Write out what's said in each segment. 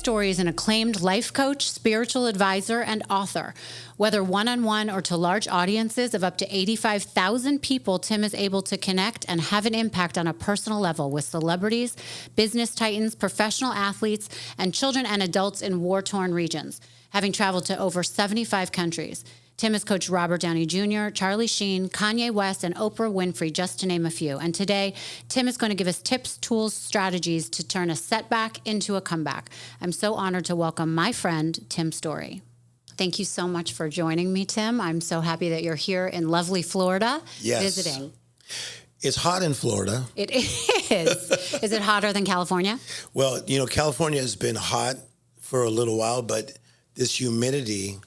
Storey is an acclaimed life coach, spiritual advisor, and author. Whether one-on-one or to large audiences of up to 85,000 people, Tim is able to connect and have an impact on a personal level with celebrities, business titans, professional athletes, and children and adults in war-torn regions, having traveled to over 75 countries. Tim has coached Robert Downey Jr., Charlie Sheen, Kanye West, and Oprah Winfrey, just to name a few. And today, Tim is going to give us tips, tools, strategies to turn a setback into a comeback. I'm so honored to welcome my friend, Tim Storey. Thank you so much for joining me, Tim. I'm so happy that you're here in lovely Florida visiting. It's hot in Florida. It is. Is it hotter than California? Well, you know, California has been hot for a little while, but this humidity,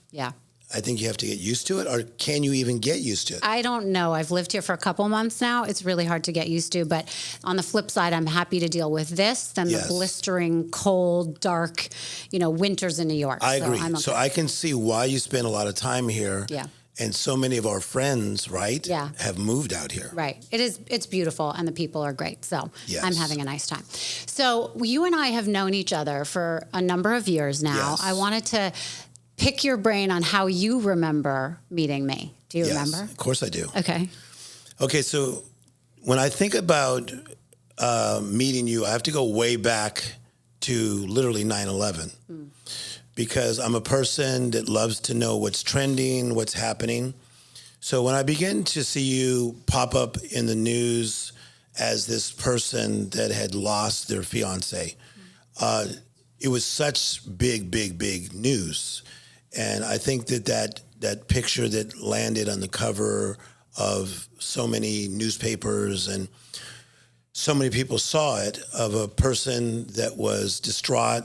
I think you have to get used to it, or can you even get used to it? I don't know. I've lived here for a couple months now. It's really hard to get used to, but on the flip side, I'm happy to deal with this than the blistering, cold, dark, winters in New York. I agree. So I can see why you spend a lot of time here. Yeah. And so many of our friends, right, have moved out here. Right. It's beautiful, and the people are great. So I'm having a nice time. So you and I have known each other for a number of years now. Yes. I wanted to pick your brain on how you remember meeting me. Do you remember? Of course I do. Okay, so when I think about meeting you, I have to go way back to literally 9/11. Because I'm a person that loves to know what's trending, what's happening. So when I begin to see you pop up in the news as this person that had lost their fiance, it was such big news. And I think that picture that landed on the cover of so many newspapers and so many people saw it, of a person that was distraught,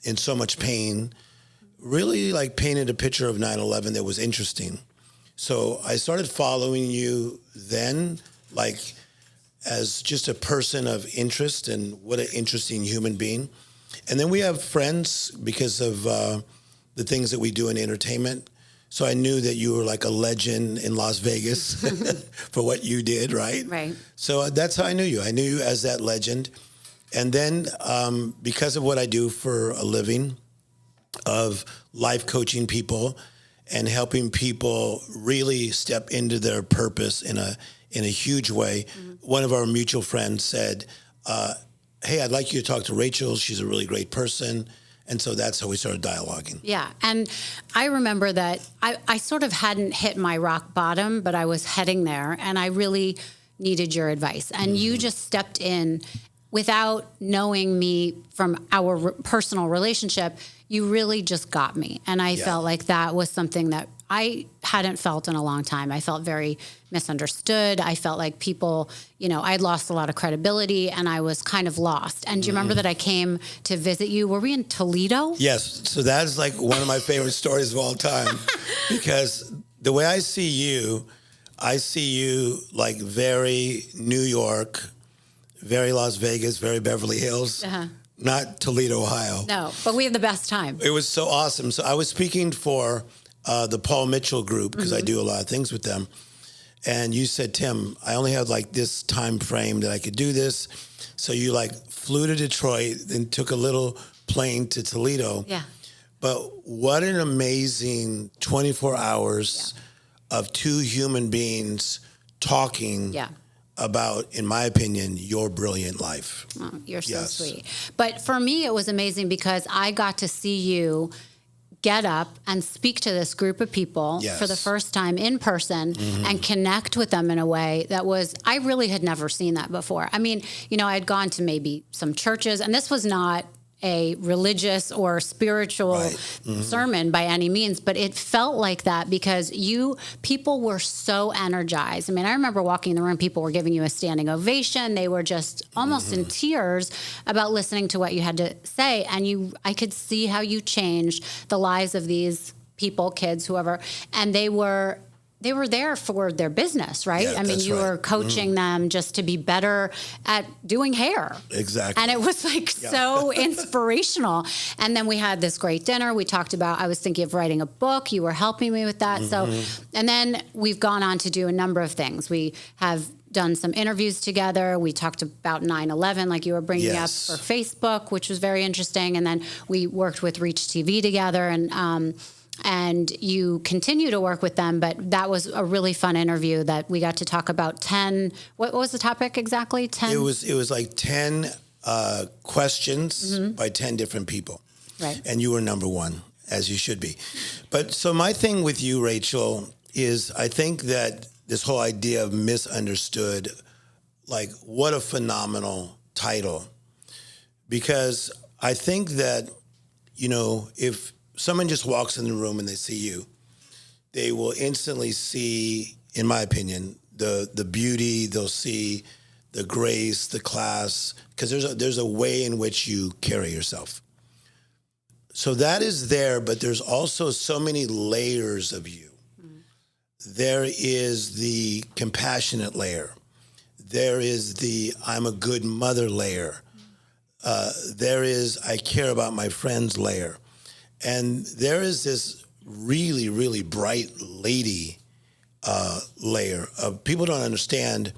in so much pain, really like painted a picture of 9/11 that was interesting. So I started following you then, like as just a person of interest, and what an interesting human being. And then we have friends because of the things that we do in entertainment. So I knew that you were like a legend in Las Vegas for what you did, right? Right. So that's how I knew you. I knew you as that legend. And then because of what I do for a living, of life coaching people and helping people really step into their purpose in a huge way, one of our mutual friends said, hey, I'd like you to talk to Rachel. She's a really great person. And so that's how we started dialoguing. Yeah. And I remember that I sort of hadn't hit my rock bottom, but I was heading there, and I really needed your advice. And you just stepped in without knowing me from our personal relationship. You really just got me. And I felt like that was something that I hadn't felt in a long time. I felt very misunderstood. I felt like people, I'd lost a lot of credibility, and I was kind of lost. And do you remember that I came to visit you? Were we in Toledo? Yes. So that is like one of my favorite stories of all time, because the way I see you like very New York, very Las Vegas, very Beverly Hills, not Toledo, Ohio. No, but we had the best time. It was so awesome. So I was speaking for the Paul Mitchell group, because I do a lot of things with them. And you said, Tim, I only have like this time frame that I could do this. So you like flew to Detroit, then took a little plane to Toledo. Yeah. But what an amazing 24 hours of two human beings talking about, in my opinion, your brilliant life. Oh, you're so sweet. But for me, it was amazing because I got to see you get up and speak to this group of people for the first time in person and connect with them in a way that was, I really had never seen that before. I mean, I'd gone to maybe some churches, and this was not a religious or spiritual sermon by any means, but it felt like that because people were so energized. I mean, I remember walking in the room, people were giving you a standing ovation. They were just almost in tears about listening to what you had to say. And I could see how you changed the lives of these people, kids, whoever, and they were there for their business, right? Yeah, I mean, you were coaching them just to be better at doing hair. Exactly. And it was like so inspirational. And then we had this great dinner. We talked about, I was thinking of writing a book. You were helping me with that. So, and then we've gone on to do a number of things. We have done some interviews together. We talked about 9/11, like you were bringing up for Facebook, which was very interesting. And then we worked with Reach TV together, and you continue to work with them. But that was a really fun interview that we got to talk about 10. What was the topic exactly? 10. It was like 10 questions by 10 different people. Right. And you were number one, as you should be. But so my thing with you, Rachel, is I think that this whole idea of misunderstood, like what a phenomenal title. Because I think that, you know, if someone just walks in the room and they see you, they will instantly see, in my opinion, the beauty. They'll see the grace, the class, because there's a way in which you carry yourself. So that is there, but there's also so many layers of you. There is the compassionate layer. There is the I'm a good mother layer. There is I care about my friends layer. And there is this really, really bright lady layer of people don't understand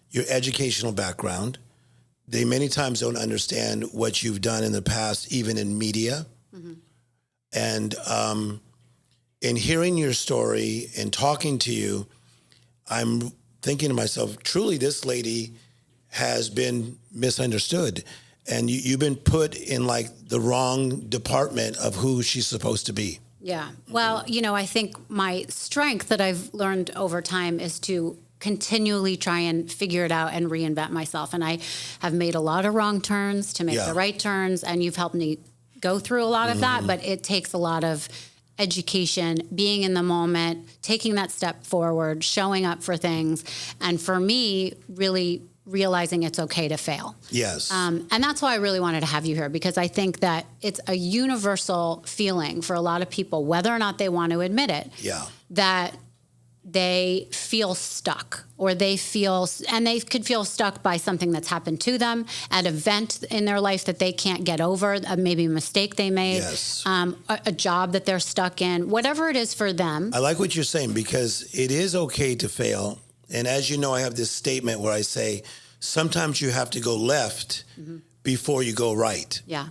your educational background. They many times don't understand what you've done in the past, even in media. And in hearing your story and talking to you, I'm thinking to myself, truly, this lady has been misunderstood. And you've been put in like the wrong department of who she's supposed to be. Yeah. Well, you know, I think my strength that I've learned over time is to continually try and figure it out and reinvent myself. And I have made a lot of wrong turns to make the right turns. And you've helped me go through a lot of that. But it takes a lot of education, being in the moment, taking that step forward, showing up for things. And for me, really realizing it's okay to fail. Yes. And that's why I really wanted to have you here, because I think that it's a universal feeling for a lot of people, whether or not they want to admit it, that they feel stuck, or they could feel stuck by something that's happened to them, an event in their life that they can't get over, maybe a mistake they made, a job that they're stuck in, whatever it is for them. I like what you're saying, because it is okay to fail. And as you know, I have this statement where I say, sometimes you have to go left before you go right. Yeah.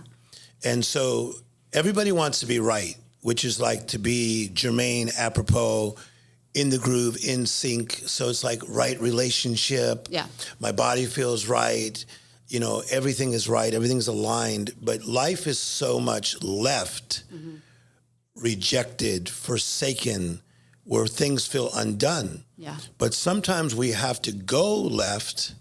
And so everybody wants to be right, which is like to be germane, apropos, in the groove, in sync. So it's like right relationship. Yeah. My body feels right. You know, everything is right. Everything's aligned. But life is so much left, rejected, forsaken, where things feel undone. Yeah. But sometimes we have to go left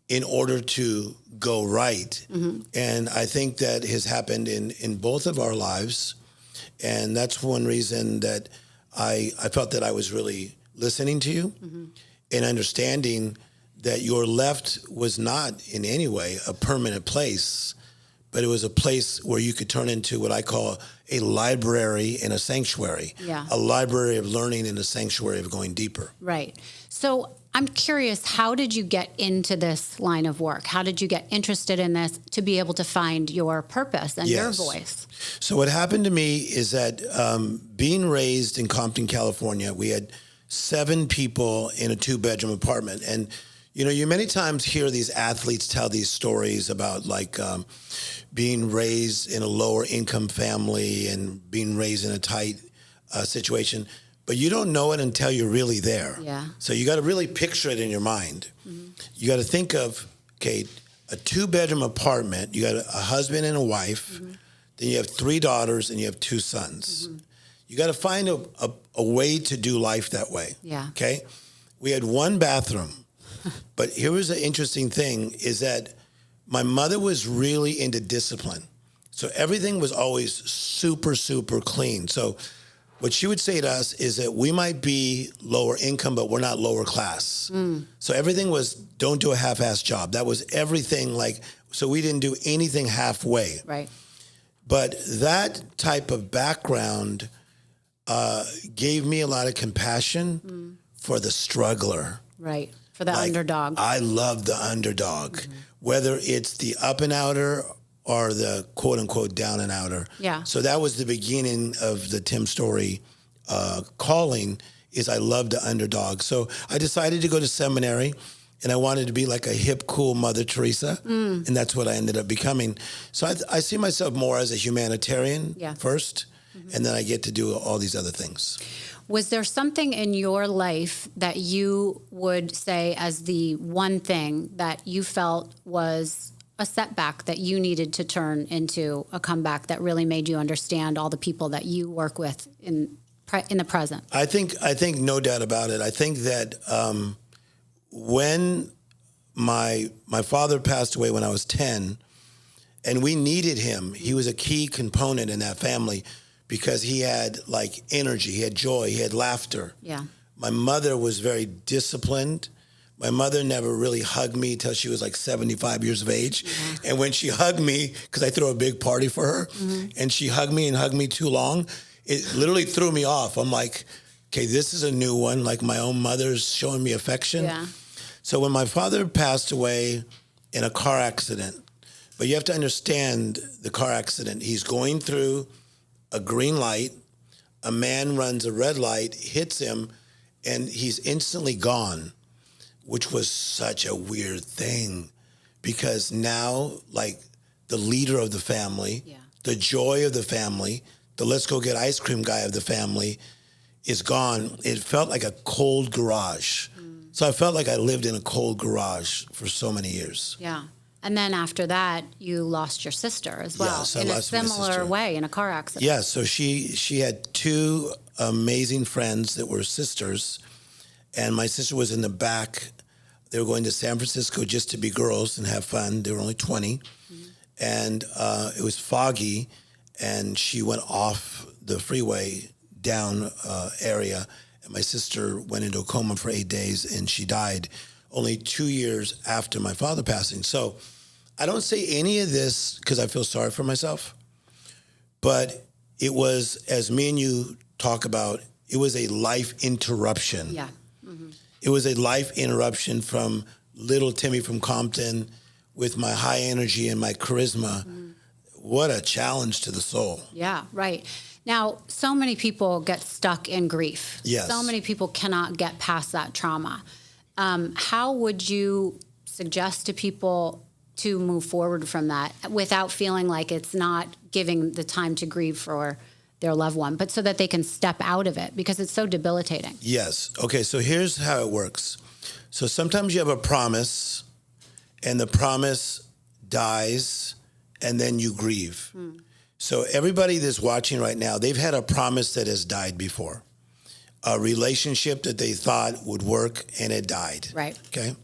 in order to go right. And I think that has happened in both of our lives. And that's one reason that I felt that I was really listening to you and understanding that your left was not in any way a permanent place, but it was a place where you could turn into what I call a library and a sanctuary. Yeah. A library of learning and a sanctuary of going deeper. Right. So I'm curious, how did you get into this line of work? How did you get interested in this to be able to find your purpose and your voice? So what happened to me is that being raised in Compton, California, we had 7 people in a 2-bedroom apartment. And, you know, you many times hear these athletes tell these stories about like being raised in a lower income family and being raised in a tight situation. But you don't know it until you're really there. Yeah. So you got to really picture it in your mind. You got to think of, okay, a 2-bedroom apartment. You got a husband and a wife. Then you have 3 daughters and you have 2 sons. You got to find a way to do life that way. Yeah. Okay. We had 1 bathroom. But here was the interesting thing is that my mother was really into discipline. So everything was always super, super clean. So what she would say to us is that we might be lower income, but we're not lower class. So everything was, don't do a half-assed job. That was everything, like, so we didn't do anything halfway. Right. But that type of background gave me a lot of compassion for the struggler. Right. For the underdog. I love the underdog, whether it's the up and outer or the quote unquote down and outer. Yeah. So that was the beginning of the Tim Storey calling, is I love the underdog. So I decided to go to seminary. and I wanted to be like a hip, cool Mother Teresa, and that's what I ended up becoming. So I see myself more as a humanitarian first, and then I get to do all these other things. Was there something in your life that you would say as the one thing that you felt was a setback that you needed to turn into a comeback that really made you understand all the people that you work with in the present? I think no doubt about it. I think that when my father passed away when I was 10, and we needed him, he was a key component in that family because he had like energy, he had joy, he had laughter. Yeah. My mother was very disciplined. My mother never really hugged me till she was like 75 years of age. Yeah. And when she hugged me, because I threw a big party for her, and she hugged me too long, it literally threw me off. I'm like, okay, this is a new one. Like my own mother's showing me affection. Yeah. So when my father passed away in a car accident, but you have to understand the car accident. He's going through a green light. A man runs a red light, hits him, and he's instantly gone, which was such a weird thing because now, like, the leader of the family, the joy of the family, the let's go get ice cream guy of the family is gone. It felt like a cold garage. So I felt like I lived in a cold garage for so many years. Yeah. And then after that, you lost your sister as well, Yes, I in a lost my similar sister. way, in a car accident. Yeah, so she had two amazing friends that were sisters, and my sister was in the back. They were going to San Francisco just to be girls and have fun. They were only 20, and it was foggy, and she went off the freeway down area, and my sister went into a coma for 8 days, and she died only 2 years after my father passing. So I don't say any of this because I feel sorry for myself, but it was, as me and you talk about, it was a life interruption. Yeah. It was a life interruption from little Timmy from Compton with my high energy and my charisma. What a challenge to the soul. Yeah, right. Now, so many people get stuck in grief. Yes. So many people cannot get past that trauma. How would you suggest to people to move forward from that without feeling like it's not giving the time to grieve for their loved one, but so that they can step out of it because it's so debilitating? Yes. Okay, so here's how it works. So sometimes you have a promise, and the promise dies, and then you grieve. So everybody that's watching right now, they've had a promise that has died before. A relationship that they thought would work, and it died. Right. Okay?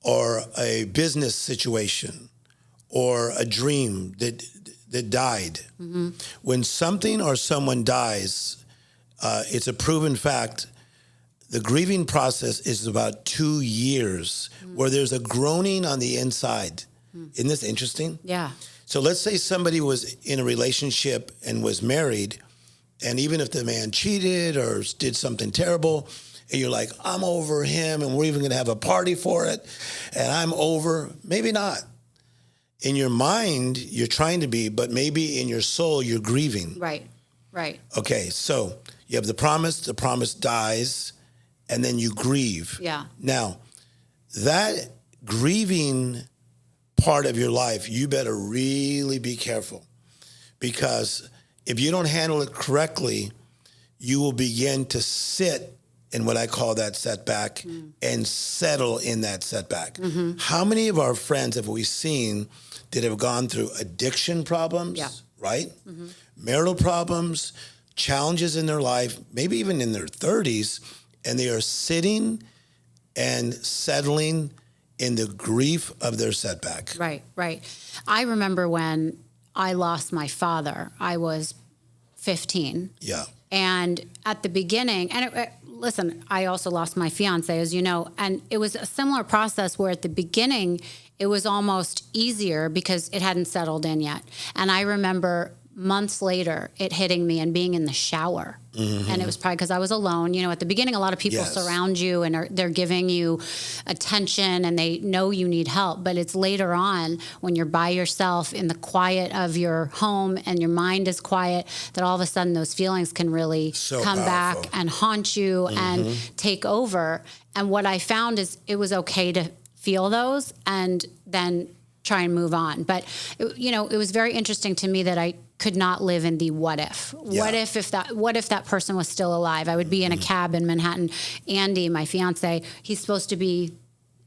Or a business situation, or a dream that died. When something or someone dies, it's a proven fact, the grieving process is about 2 years where there's a groaning on the inside. Isn't this interesting? Yeah. So let's say somebody was in a relationship and was married, and even if the man cheated or did something terrible, and you're like, I'm over him, and we're even going to have a party for it, and I'm over, maybe not. In your mind, you're trying to be, but maybe in your soul, you're grieving. Right. Right. Okay, so you have the promise dies, and then you grieve. Yeah. Now, that grieving part of your life, you better really be careful, because if you don't handle it correctly, you will begin to sit in what I call that setback and settle in that setback. How many of our friends have we seen that have gone through addiction problems, right? Marital problems, challenges in their life, maybe even in their 30s, and they are sitting and settling in the grief of their setback. Right, right. I remember when I lost my father, I was 15. Yeah. And at the beginning, and listen, I also lost my fiance, as you know, and it was a similar process where at the beginning, it was almost easier because it hadn't settled in yet. And I remember months later, it hitting me and being in the shower. And it was probably because I was alone. You know, at the beginning, a lot of people surround you and they're giving you attention and they know you need help. But it's later on when you're by yourself in the quiet of your home and your mind is quiet that all of a sudden those feelings can really come back and haunt you and take over. And what I found is it was okay to feel those and then try and move on. But, it was very interesting to me that I could not live in the what if. What if that person was still alive? I would be in a cab in Manhattan. Andy, my fiance, he's supposed to be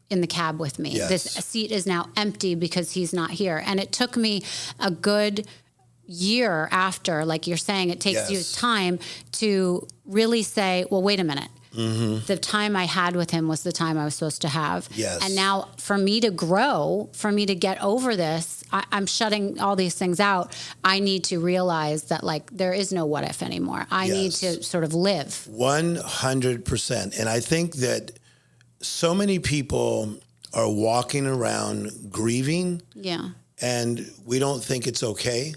in the cab with me. This seat is now empty because he's not here. And it took me a good year after, like you're saying, it takes you time to really say, well, wait a minute. The time I had with him was the time I was supposed to have. And now for me to grow, for me to get over this, I'm shutting all these things out. I need to realize that there is no what if anymore. I need to sort of live. 100%. And I think that so many people are walking around grieving. And we don't think it's okay.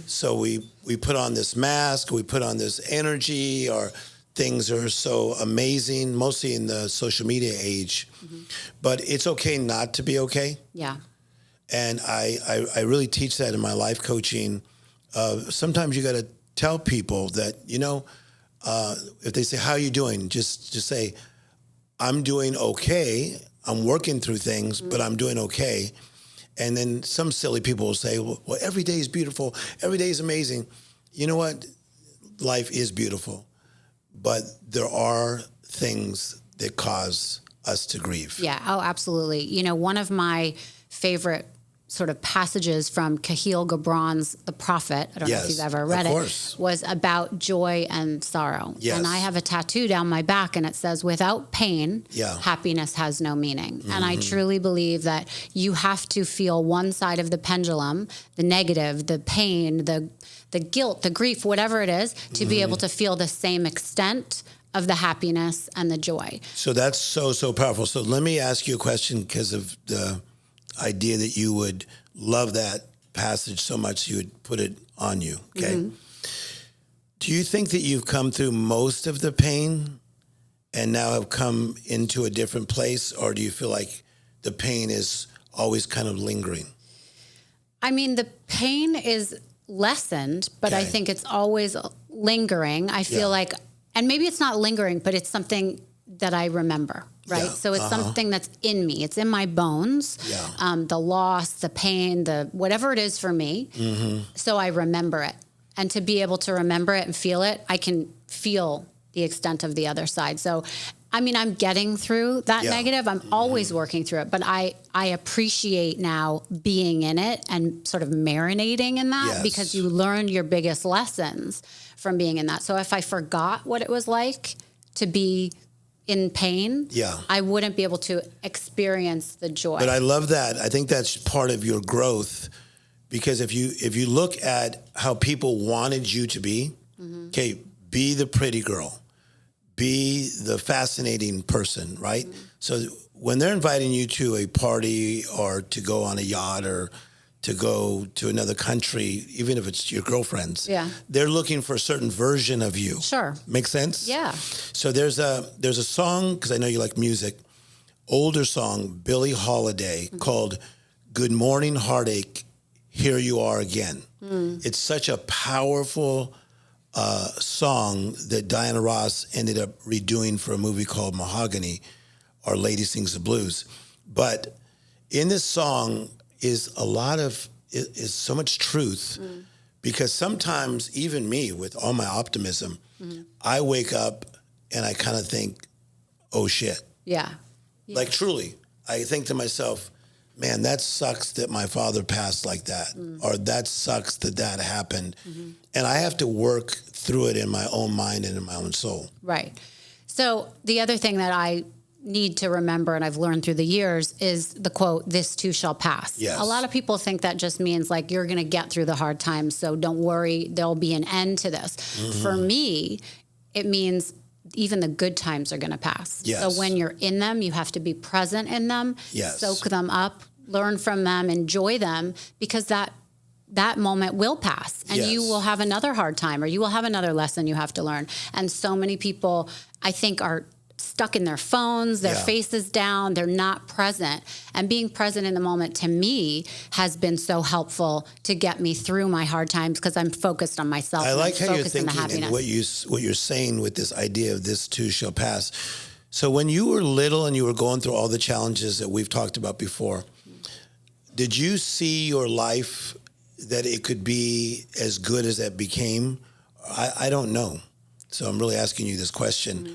So we put on this mask, we put on this energy, or things are so amazing, mostly in the social media age. But it's okay not to be okay. And I really teach that in my life coaching. Sometimes you got to tell people that, if they say, how are you doing? Just say, I'm doing okay. I'm working through things, but I'm doing okay. And then some silly people will say, well, every day is beautiful. Every day is amazing. You know what? Life is beautiful. But there are things that cause us to grieve. Oh, absolutely. One of my favorite sort of passages from Kahlil Gibran's The Prophet, I don't know if you've ever read it, was about joy and sorrow. And I have a tattoo down my back and it says, without pain, happiness has no meaning. And I truly believe that you have to feel one side of the pendulum, the negative, the pain, the guilt, the grief, whatever it is, to be able to feel the same extent of the happiness and the joy. So that's so powerful. So let me ask you a question because of the idea that you would love that passage so much you would put it on you, okay? Do you think that you've come through most of the pain and now have come into a different place, or do you feel like the pain is always kind of lingering? I mean, the pain is lessened, but I think it's always lingering. I feel like, and maybe it's not lingering, but it's something that I remember, right? So it's something that's in me. It's in my bones, the loss, the pain, the whatever it is for me. So I remember it. And to be able to remember it and feel it, I can feel the extent of the other side. So, I mean, I'm getting through that negative. I'm always working through it, but I appreciate now being in it and sort of marinating in that because you learned your biggest lessons from being in that. So if I forgot what it was like to be in pain, I wouldn't be able to experience the joy. But I love that. I think that's part of your growth, because if you look at how people wanted you to be, okay, be the pretty girl, be the fascinating person, right? So when they're inviting you to a party or to go on a yacht or to go to another country, even if it's your girlfriend's, they're looking for a certain version of you. Sure. Make sense? Yeah. So there's a song, because I know you like music, older song, Billie Holiday, called Good Morning Heartache, Here You Are Again. It's such a powerful song that Diana Ross ended up redoing for a movie called Mahogany, Our Lady Sings the Blues. But in this song is is so much truth, because sometimes even me, with all my optimism, I wake up and I kind of think, oh shit. Like truly, I think to myself, man, that sucks that my father passed like that, or that sucks that that happened. And I have to work through it in my own mind and in my own soul. Right. So the other thing that I need to remember, and I've learned through the years, is the quote, "This too shall pass." Yes. A lot of people think that just means like you're going to get through the hard times, so don't worry, there'll be an end to this. For me, it means even the good times are going to pass. So when you're in them, you have to be present in them, soak them up, learn from them, enjoy them, because that that moment will pass and Yes. you will have another hard time or you will have another lesson you have to learn. And so many people, I think, are stuck in their phones, their faces down, they're not present. And being present in the moment to me has been so helpful to get me through my hard times because I'm focused on myself. I like how you're focused on the thinking and happiness. what you're saying with this idea of this too shall pass. So when you were little and you were going through all the challenges that we've talked about before, did you see your life that it could be as good as it became? I don't know. So I'm really asking you this question. Mm-hmm.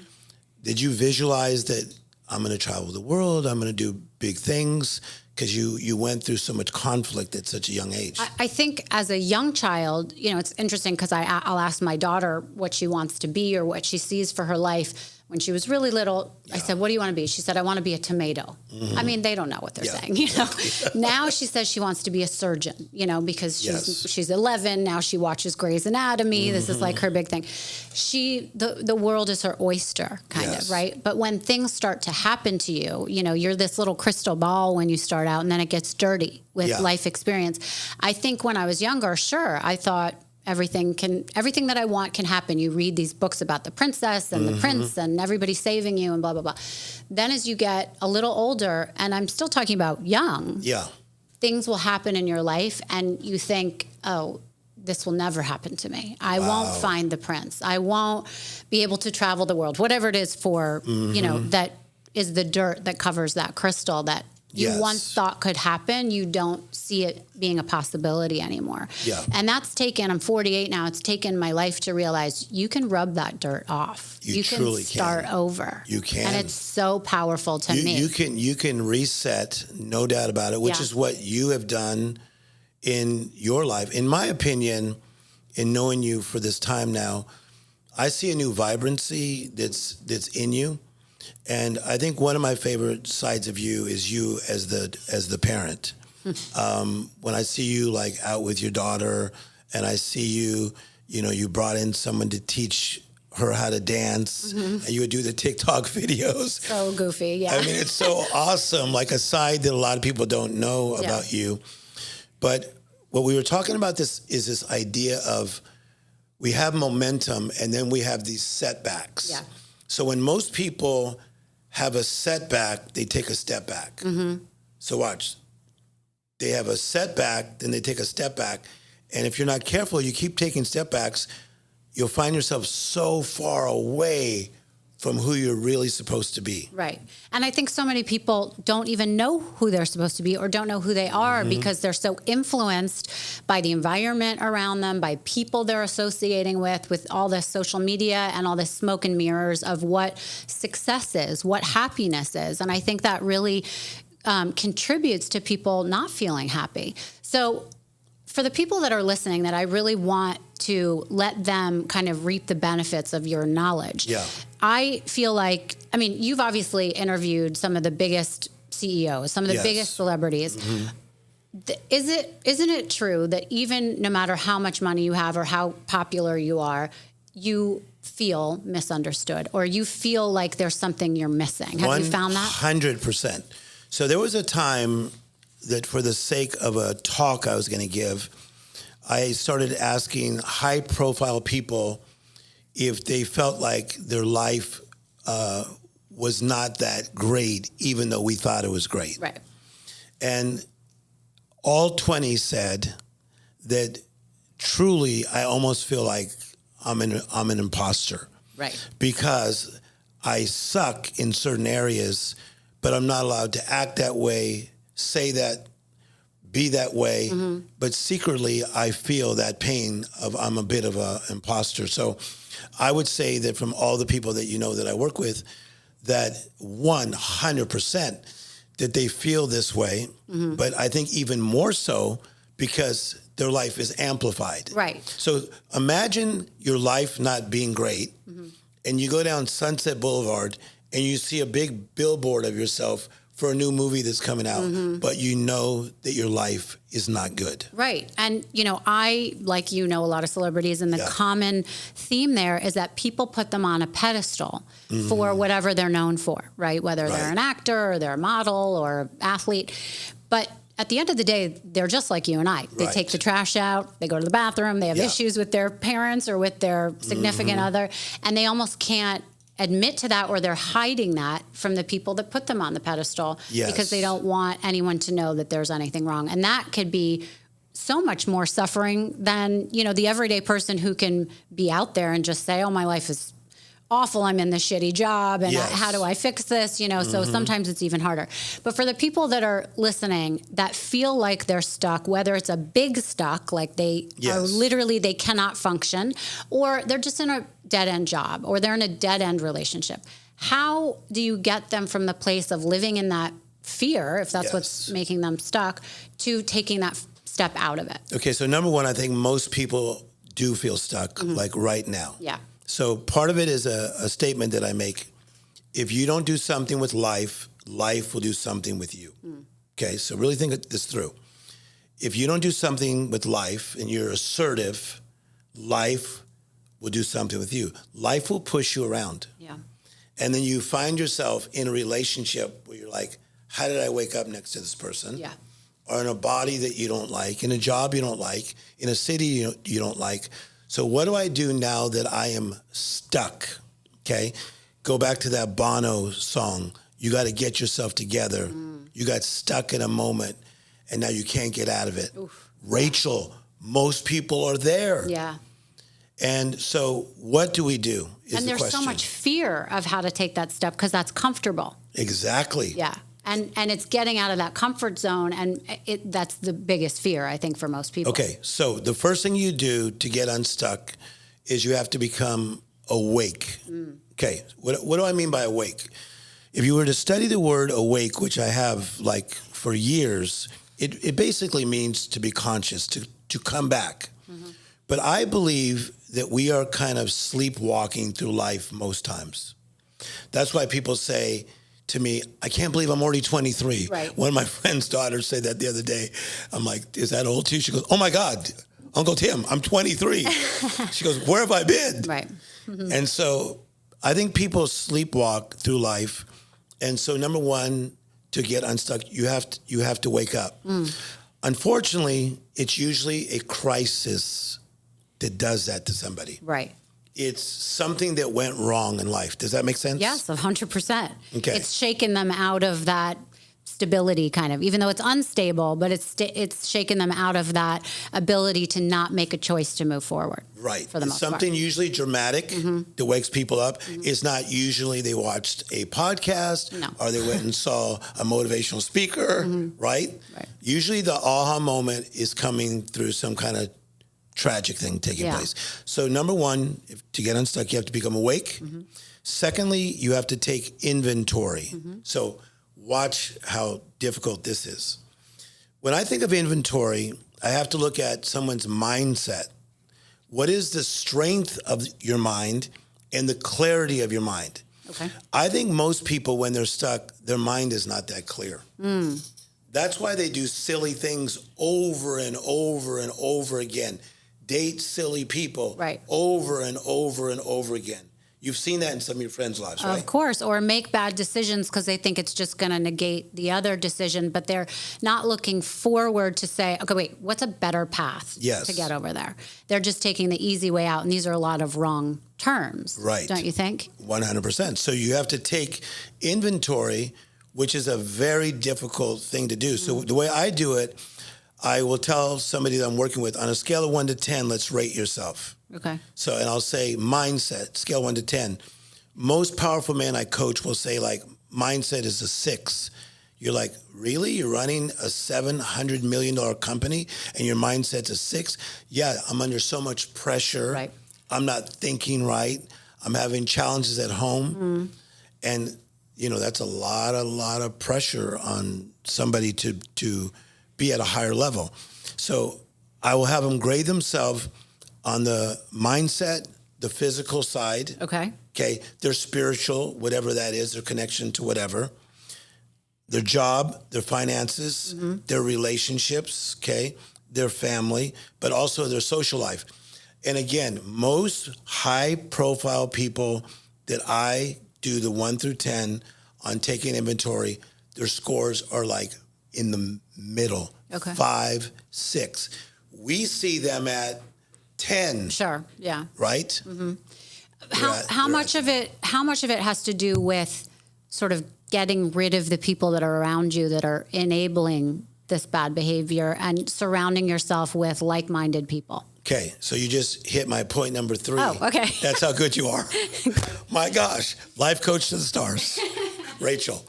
Did you visualize that I'm going to travel the world, I'm going to do big things? Because you went through so much conflict at such a young age. I think as a young child, it's interesting because I'll ask my daughter what she wants to be or what she sees for her life. When she was really little, I said, what do you want to be? She said, I want to be a tomato. Mm-hmm. I mean, they don't know what they're saying, Now she says she wants to be a surgeon, because she's 11. Now she watches Grey's Anatomy. Mm-hmm. This is like her big thing. The world is her oyster, kind of, right? But when things start to happen to you, you're this little crystal ball when you start out, and then it gets dirty with life experience. I think when I was younger, sure, I thought, everything that I want can happen. You read these books about the princess and the prince and everybody saving you and blah, blah, blah. Then as you get a little older, and I'm still talking about young, things will happen in your life and you think, oh, this will never happen to me. I won't find the prince. I won't be able to travel the world. Whatever it is for, that is the dirt that covers that crystal that you once thought could happen, you don't see it being a possibility anymore. Yeah. And that's taken, I'm 48 now, it's taken my life to realize you can rub that dirt off. You can start over. You can. And it's so powerful to me. You can reset, no doubt about it, which is what you have done in your life. In my opinion, in knowing you for this time now, I see a new vibrancy that's in you. And I think one of my favorite sides of you is you as the parent. When I see you like out with your daughter, and I see you, you brought in someone to teach her how to dance, and you would do the TikTok videos. So goofy, yeah. I mean, it's so awesome, like a side that a lot of people don't know about you. But what we were talking about is this idea of we have momentum, and then we have these setbacks. Yeah. So when most people have a setback, they take a step back. Mm-hmm. So watch. They have a setback, then they take a step back. And if you're not careful, you keep taking step backs, you'll find yourself so far away from who you're really supposed to be. Right. And I think so many people don't even know who they're supposed to be or don't know who they are because they're so influenced by the environment around them, by people they're associating with all this social media and all this smoke and mirrors of what success is, what happiness is. And I think that really contributes to people not feeling happy. So for the people that are listening that I really want to let them kind of reap the benefits of your knowledge. Yeah. I feel like, you've obviously interviewed some of the biggest CEOs, some of the biggest celebrities. Mm-hmm. Isn't it true that even no matter how much money you have or how popular you are, you feel misunderstood or you feel like there's something you're missing? Have you found that? 100%. So there was a time that for the sake of a talk I was going to give, I started asking high-profile people if they felt like their life was not that great, even though we thought it was great. Right. And all 20 said that truly, I almost feel like I'm an imposter. Right. Because I suck in certain areas, but I'm not allowed to act that way, say that, be that way, but secretly I feel that pain of I'm a bit of an imposter. So I would say that from all the people that that I work with, that 100% that they feel this way, but I think even more so because their life is amplified. Right. So imagine your life not being great, and you go down Sunset Boulevard and you see a big billboard of yourself for a new movie that's coming out, but you know that your life is not good. Right. And, I, like a lot of celebrities, and the common theme there is that people put them on a pedestal for whatever they're known for, right? Whether they're an actor or they're a model or athlete. But at the end of the day, they're just like you and I. They take the trash out, they go to the bathroom, they have issues with their parents or with their significant other, and they almost can't admit to that, or they're hiding that from the people that put them on the pedestal because they don't want anyone to know that there's anything wrong. And that could be so much more suffering than, the everyday person who can be out there and just say, oh, my life is awful. I'm in this shitty job. And how do I fix this? So sometimes it's even harder. But for the people that are listening that feel like they're stuck, whether it's a big stuck, like they are literally, they cannot function, or they're just in a dead end job, or they're in a dead end relationship. How do you get them from the place of living in that fear, if that's what's making them stuck, to taking that step out of it? Okay. So number one, I think most people do feel stuck like right now. Yeah. So part of it is a statement that I make. If you don't do something with life, life will do something with you. Okay, so really think this through. If you don't do something with life and you're assertive, life will do something with you. Life will push you around. Yeah. And then you find yourself in a relationship where you're like, how did I wake up next to this person? Yeah. Or in a body that you don't like, in a job you don't like, in a city you don't like. So what do I do now that I am stuck? Okay. Go back to that Bono song. You got to get yourself together. You got stuck in a moment and now you can't get out of it. Oof. Rachel, most people are there. Yeah. And so what do we do? And there's so much fear of how to take that step because that's comfortable. Exactly. Yeah. And it's getting out of that comfort zone, and that's the biggest fear, I think, for most people. Okay, so the first thing you do to get unstuck is you have to become awake. Okay, what do I mean by awake? If you were to study the word awake, which I have like for years, it basically means to be conscious, to come back. But I believe that we are kind of sleepwalking through life most times. That's why people say to me, I can't believe I'm already 23. Right. One of my friend's daughters said that the other day. I'm like, is that old too? She goes, oh my God, Uncle Tim, I'm 23. She goes, where have I been? Right. And so I think people sleepwalk through life. And so number one, to get unstuck, you have to wake up. Unfortunately, it's usually a crisis that does that to somebody. Right. It's something that went wrong in life. Does that make sense? Yes, 100%. Okay. It's shaken them out of that stability, kind of, even though it's unstable, but it's shaken them out of that ability to not make a choice to move forward. Right. For the most part. Something usually dramatic that wakes people up. It's not usually they watched a podcast or they went and saw a motivational speaker, right? Usually the aha moment is coming through some kind of tragic thing taking place. So number one, to get unstuck, you have to become awake. Secondly, you have to take inventory. So watch how difficult this is. When I think of inventory, I have to look at someone's mindset. What is the strength of your mind and the clarity of your mind? Okay. I think most people, when they're stuck, their mind is not that clear. That's why they do silly things over and over and over again. Date silly people over and over and over again. You've seen that in some of your friends' lives, right? Of course, or make bad decisions because they think it's just going to negate the other decision, but they're not looking forward to say, okay, wait, what's a better path to get over there? They're just taking the easy way out, and these are a lot of wrong terms, don't you think? 100%. So you have to take inventory, which is a very difficult thing to do. So the way I do it, I will tell somebody that I'm working with, on a scale of 1 to 10, let's rate yourself. Okay. So, and I'll say mindset, scale 1 to 10. Most powerful men I coach will say, like, mindset is a 6. You're like, really? You're running a $700 million company and your mindset's a 6? Yeah, I'm under so much pressure. Right. I'm not thinking right. I'm having challenges at home. And, that's a lot of pressure on somebody to be at a higher level. So I will have them grade themselves on the mindset, the physical side. Okay, their spiritual, whatever that is, their connection to whatever. Their job, their finances, their relationships, their family, but also their social life. And again, most high-profile people that I do the 1 through 10 on taking inventory, their scores are like in the middle. Okay. 5, 6. We see them at 10. Sure. Yeah. Right? Mm-hmm. How much of it has to do with sort of getting rid of the people that are around you that are enabling this bad behavior and surrounding yourself with like-minded people? Okay, so you just hit my point number 3. Oh, okay. That's how good you are. My gosh, life coach to the stars, Rachel.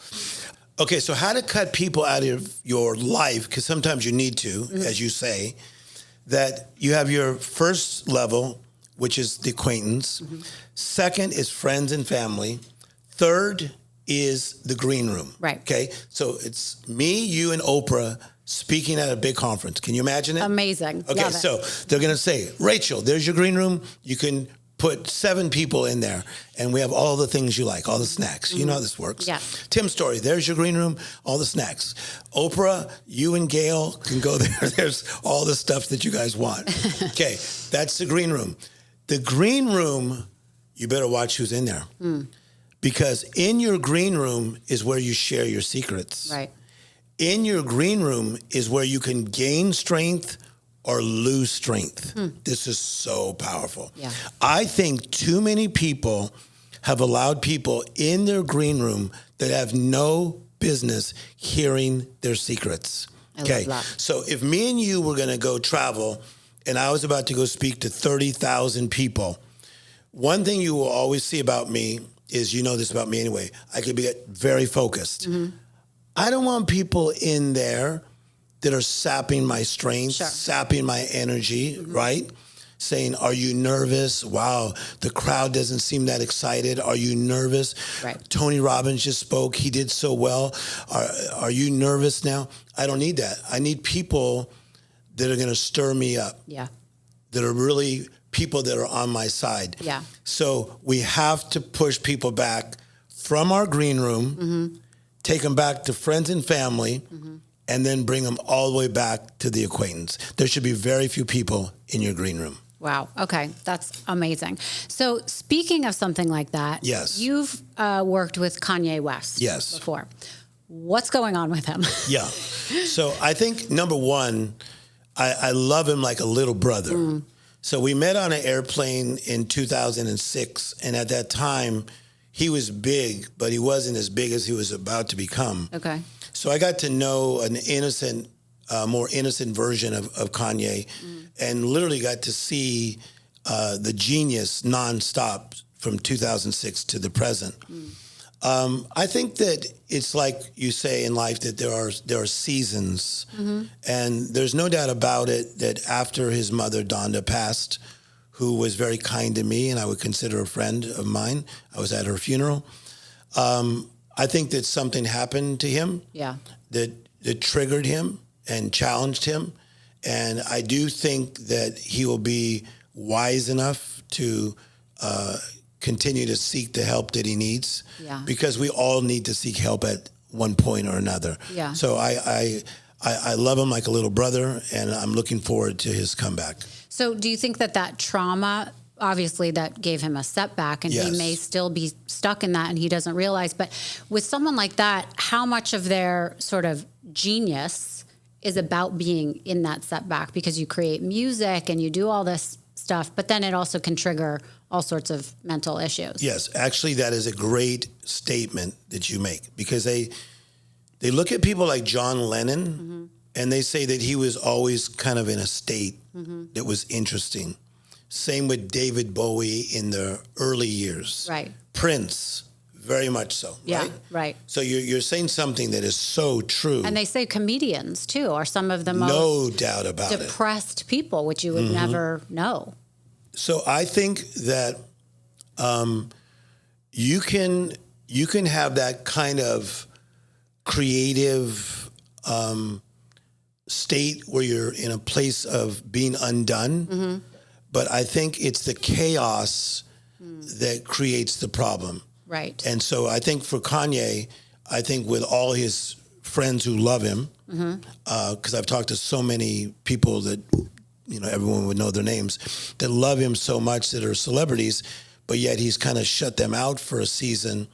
Okay, so how to cut people out of your life, because sometimes you need to, as you say, that you have your first level, which is the acquaintance. Second is friends and family. Third is the green room. Right. Okay, so it's me, you, and Oprah speaking at a big conference. Can you imagine it? Amazing. Okay, Love it. so they're going to say, Rachel, there's your green room. You can put 7 people in there, and we have all the things you like, all the snacks. You know how this works. Yeah. Tim Storey, there's your green room, all the snacks. Oprah, you and Gail can go there. There's all the stuff that you guys want. Okay, that's the green room. The green room, you better watch who's in there. Because in your green room is where you share your secrets. Right. In your green room is where you can gain strength or lose strength. This is so powerful. Yeah. I think too many people have allowed people in their green room that have no business hearing their secrets. I love that. So if me and you were going to go travel and I was about to go speak to 30,000 people, one thing you will always see about me is, you know this about me anyway, I could be very focused. I don't want people in there that are sapping my strength, sapping my energy, right? Saying, are you nervous? Wow, the crowd doesn't seem that excited. Are you nervous? Right. Tony Robbins just spoke. He did so well. Are you nervous now? I don't need that. I need people that are going to stir me up. Yeah. That are really people that are on my side. Yeah. So we have to push people back from our green room, take them back to friends and family, and then bring them all the way back to the acquaintance. There should be very few people in your green room. Wow. Okay. That's amazing. So speaking of something like that, Yes. You've worked with Kanye West Yes. before. What's going on with him? Yeah. So I think, number one, I love him like a little brother. So we met on an airplane in 2006, and at that time, he was big, but he wasn't as big as he was about to become. Okay. So I got to know an innocent, more innocent version of Kanye, and literally got to see the genius nonstop from 2006 to the present. I think that it's like you say in life that there are seasons, and there's no doubt about it that after his mother Donda passed, who was very kind to me and I would consider a friend of mine, I was at her funeral. I think that something happened to him that triggered him and challenged him, and I do think that he will be wise enough to continue to seek the help that he needs, because we all need to seek help at one point or another. Yeah. So I love him like a little brother, and I'm looking forward to his comeback. So do you think that trauma, obviously that gave him a setback, and he may still be stuck in that and he doesn't realize, but with someone like that, how much of their sort of genius is about being in that setback? Because you create music and you do all this stuff, but then it also can trigger all sorts of mental issues. Yes, actually, that is a great statement that you make, because they look at people like John Lennon, and they say that he was always kind of in a state that was interesting. Same with David Bowie in the early years. Right. Prince, very much so. Yeah, right. Right. So you're saying something that is so true. And they say comedians too are some of the most no doubt about depressed people, which you would never know. So I think that you can have that kind of creative state where you're in a place of being undone, but I think it's the chaos that creates the problem. Right. And so I think for Kanye, I think with all his friends who love him, because I've talked to so many people that, everyone would know their names, that love him so much, that are celebrities, but yet he's kind of shut them out for a season.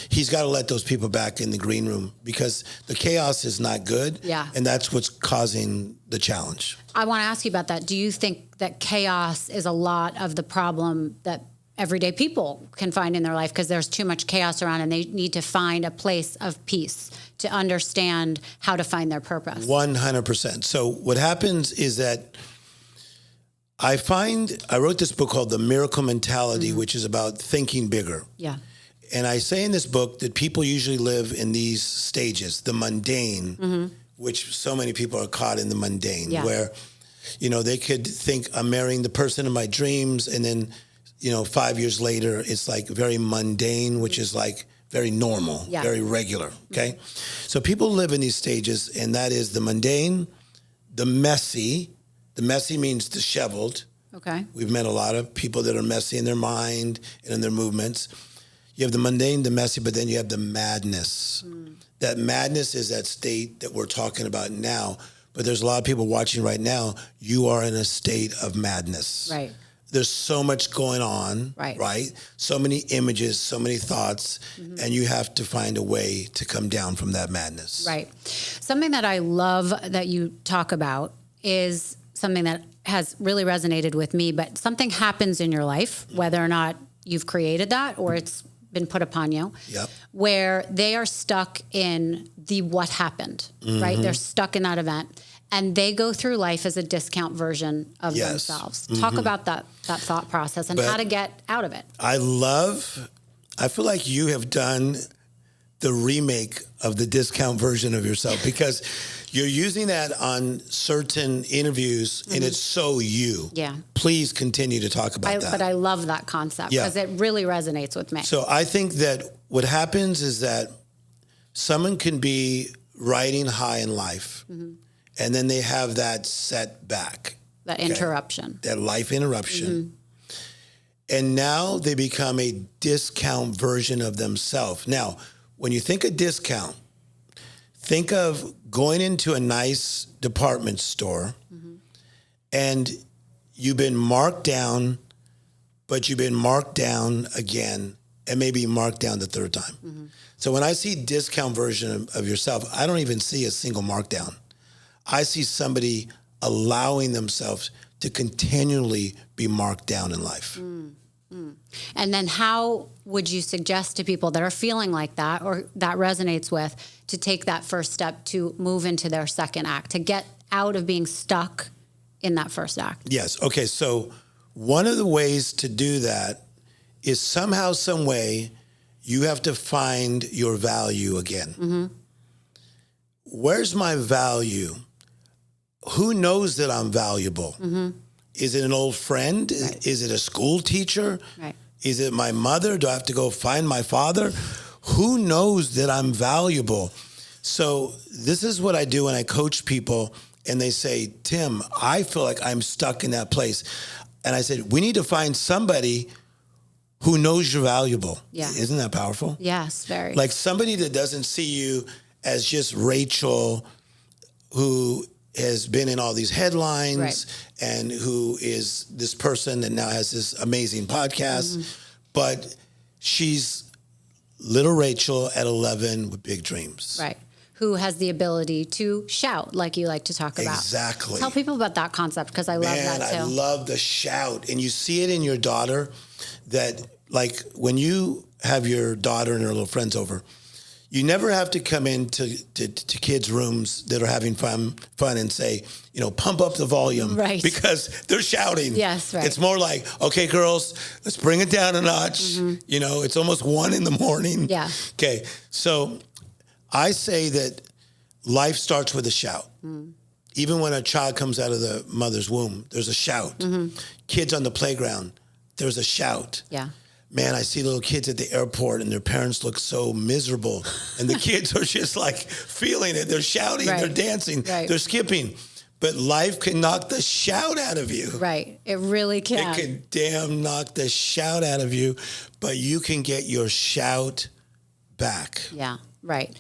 he's got to let those people back in the green room because the chaos is not good. Yeah. And that's what's causing the challenge. I want to ask you about that. Do you think that chaos is a lot of the problem that everyday people can find in their life because there's too much chaos around and they need to find a place of peace to understand how to find their purpose? 100%. So what happens is that I wrote this book called The Miracle Mentality, which is about thinking bigger. Yeah. And I say in this book that people usually live in these stages, the mundane, which so many people are caught in the mundane, where, they could think I'm marrying the person of my dreams. And then, 5 years later, it's like very mundane, which is like very normal, very regular. Okay. So people live in these stages, and that is the mundane, the messy. The messy means disheveled. Okay. We've met a lot of people that are messy in their mind and in their movements. You have the mundane, the messy, but then you have the madness. That madness is that state that we're talking about now. But there's a lot of people watching right now. You are in a state of madness. Right. There's so much going on, right? So many images, so many thoughts, and you have to find a way to come down from that madness. Right. Something that I love that you talk about is something that has really resonated with me, but something happens in your life, whether or not you've created that or it's been put upon you, where they are stuck in the what happened, right? They're stuck in that event. And they go through life as a discount version of themselves. Talk about that thought process and how to get out of it. I feel like you have done the remake of the discount version of yourself because you're using that on certain interviews and it's so you. Yeah. Please continue to talk about that. But I love that concept because it really resonates with me. So I think that what happens is that someone can be riding high in life and then they have that setback. That interruption. That life interruption. And now they become a discount version of themselves. Now, when you think of discount, think of going into a nice department store and you've been marked down, but you've been marked down again and maybe marked down the third time. So when I see discount version of yourself, I don't even see a single markdown. I see somebody allowing themselves to continually be marked down in life. And then how would you suggest to people that are feeling like that or that resonates with to take that first step to move into their second act, to get out of being stuck in that first act? Yes. Okay. So one of the ways to do that is somehow, some way, you have to find your value again. Where's my value? Who knows that I'm valuable? Is it an old friend? Right. Is it a school teacher? Right. Is it my mother? Do I have to go find my father? Who knows that I'm valuable? So this is what I do when I coach people and they say, Tim, I feel like I'm stuck in that place. And I said, we need to find somebody who knows you're valuable. Yeah. Isn't that powerful? Yes, very. Like somebody that doesn't see you as just Rachel, who has been in all these headlines and who is this person that now has this amazing podcast, but she's little Rachel at 11 with big dreams. Right. Who has the ability to shout like you like to talk about. Exactly. Tell people about that concept because I love that too. I love the shout. And you see it in your daughter that like when you have your daughter and her little friends over, you never have to come into to kids' rooms that are having fun and say, pump up the volume. Right. Because they're shouting. Yes, right. It's more like, okay, girls, let's bring it down a notch. It's almost 1 a.m. Yeah. Okay. So I say that life starts with a shout. Even when a child comes out of the mother's womb, there's a shout. Kids on the playground, there's a shout. Yeah. Man, I see little kids at the airport and their parents look so miserable. And the kids are just like feeling it. They're shouting, they're dancing, they're skipping. But life can knock the shout out of you. Right. It really can. It can damn knock the shout out of you, but you can get your shout back. Yeah. Right.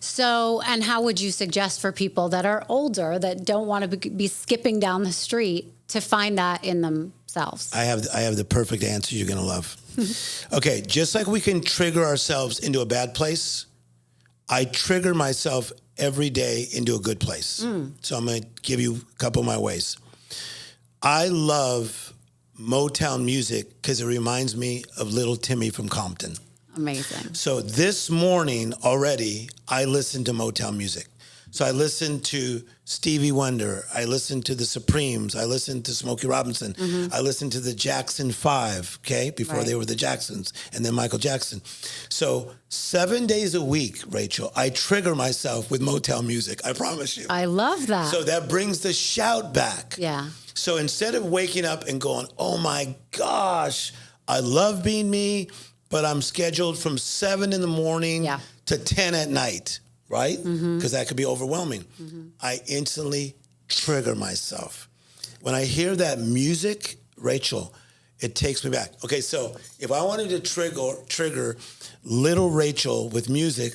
So, and how would you suggest for people that are older that don't want to be skipping down the street to find that in selves? I have the perfect answer you're going to love. Okay, just like we can trigger ourselves into a bad place, I trigger myself every day into a good place. So I'm going to give you a couple of my ways. I love Motown music because it reminds me of little Timmy from Compton. Amazing. So this morning already, I listened to Motown music. So I listened to Stevie Wonder. I listened to the Supremes. I listened to Smokey Robinson. I listened to the Jackson 5, okay, before they were the Jacksons, and then Michael Jackson. So 7 days a week, Rachel, I trigger myself with Motown music. I promise you. I love that. So that brings the shout back. Yeah. So instead of waking up and going, oh my gosh, I love being me, but I'm scheduled from 7 in the morning to 10 at night, right? Because that could be overwhelming. I instantly trigger myself. When I hear that music, Rachel, it takes me back. Okay, so if I wanted to trigger little Rachel with music,